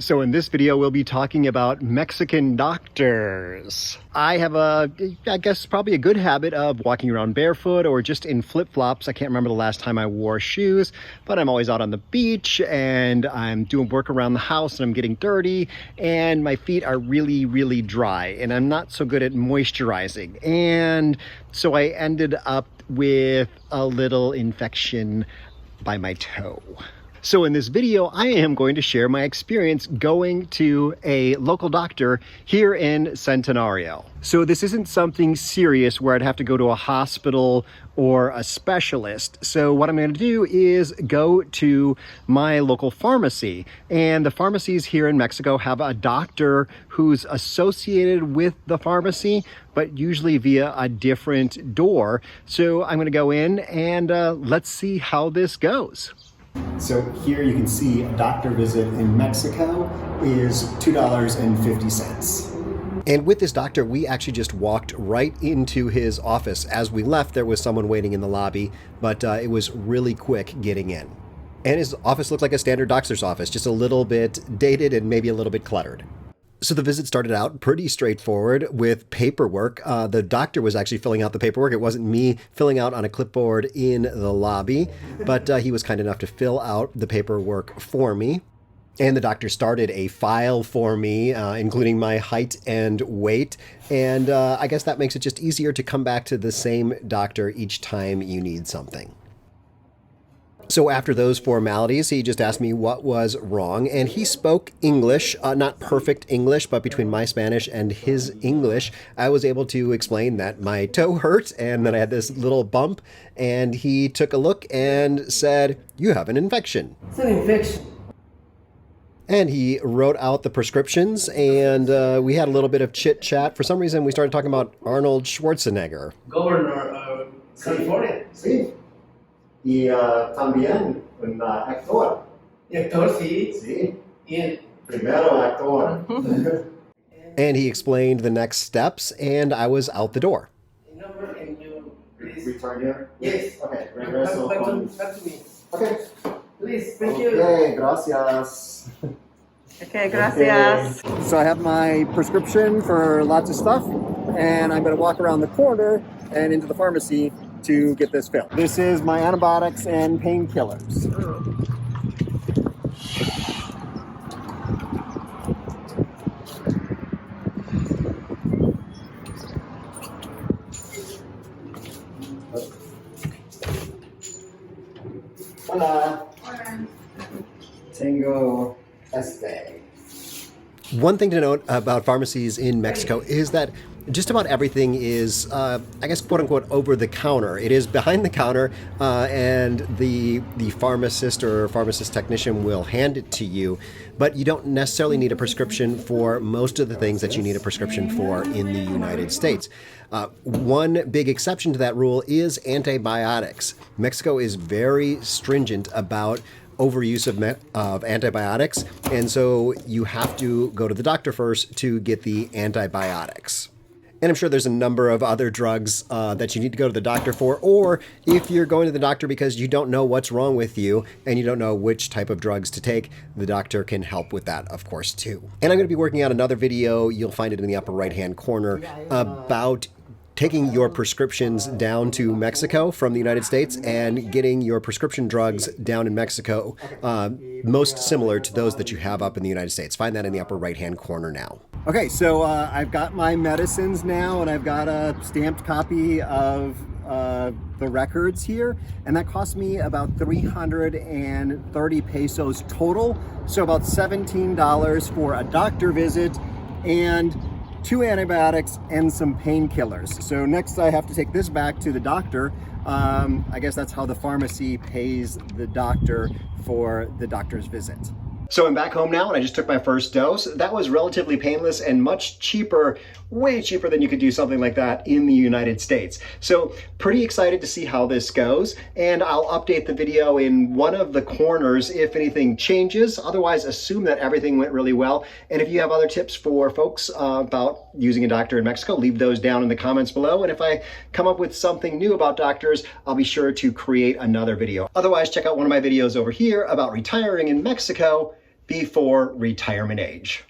So in this video, we'll be talking about Mexican doctors. I have I guess probably a good habit of walking around barefoot or just in flip-flops. I can't remember the last time I wore shoes, but I'm always out on the beach and I'm doing work around the house and I'm getting dirty and my feet are really, really dry and I'm not so good at moisturizing. And so I ended up with a little infection by my toe. So in this video, I am going to share my experience going to a local doctor here in Centenario. So this isn't something serious where I'd have to go to a hospital or a specialist. So what I'm going to do is go to my local pharmacy. And the pharmacies here in Mexico have a doctor who's associated with the pharmacy, but usually via a different door. So I'm going to go in and let's see how this goes. So here you can see a doctor visit in Mexico is $2.50. And with this doctor, we actually just walked right into his office. As we left, there was someone waiting in the lobby, but it was really quick getting in. And his office looked like a standard doctor's office, just a little bit dated and maybe a little bit cluttered. So the visit started out pretty straightforward with paperwork. The doctor was actually filling out the paperwork. It wasn't me filling out on a clipboard in the lobby, but he was kind enough to fill out the paperwork for me. And the doctor started a file for me, including my height and weight. And I guess that makes it just easier to come back to the same doctor each time you need something. So after those formalities, he just asked me what was wrong, and he spoke English, not perfect English, but between my Spanish and his English, I was able to explain that my toe hurt and that I had this little bump, and he took a look and said, "You have an infection." It's an infection. And he wrote out the prescriptions, and we had a little bit of chit-chat. For some reason, we started talking about Arnold Schwarzenegger. Governor of California. Sí. Y también un actor. Y actor, sí. Sí. Y Primero actor. And he explained the next steps, and I was out the door. number and you please. Return here? Yes. Okay. Back Regreso to con... me. Okay. Please, thank you. Okay, gracias. Okay, gracias. So I have my prescription for lots of stuff, and I'm going to walk around the corner and into the pharmacy to get this filled. This is my antibiotics and painkillers. Hola. Hola. Tengo este. One thing to note about pharmacies in Mexico is that just about everything is, I guess, quote unquote, over the counter. It is behind the counter, and the pharmacist or pharmacist technician will hand it to you, but you don't necessarily need a prescription for most of the things that you need a prescription for in the United States. One big exception to that rule is antibiotics. Mexico is very stringent about overuse of antibiotics, and so you have to go to the doctor first to get the antibiotics. And I'm sure there's a number of other drugs that you need to go to the doctor for, or if you're going to the doctor because you don't know what's wrong with you and you don't know which type of drugs to take, the doctor can help with that, of course, too. And I'm going to be working on another video, you'll find it in the upper right-hand corner, about taking your prescriptions down to Mexico from the United States and getting your prescription drugs down in Mexico, most similar to those that you have up in the United States. Find that in the upper right-hand corner now. Okay, so I've got my medicines now, and I've got a stamped copy of the records here, and that cost me about 330 pesos total, so about $17 for a doctor visit and 2 antibiotics and some painkillers. So next I have to take this back to the doctor. I guess that's how the pharmacy pays the doctor for the doctor's visit. So I'm back home now, and I just took my first dose. That was relatively painless and much cheaper, way cheaper than you could do something like that in the United States. So pretty excited to see how this goes, and I'll update the video in one of the corners if anything changes. Otherwise, assume that everything went really well. And if you have other tips for folks about using a doctor in Mexico, leave those down in the comments below. And if I come up with something new about doctors, I'll be sure to create another video. Otherwise, check out one of my videos over here about retiring in Mexico, before retirement age.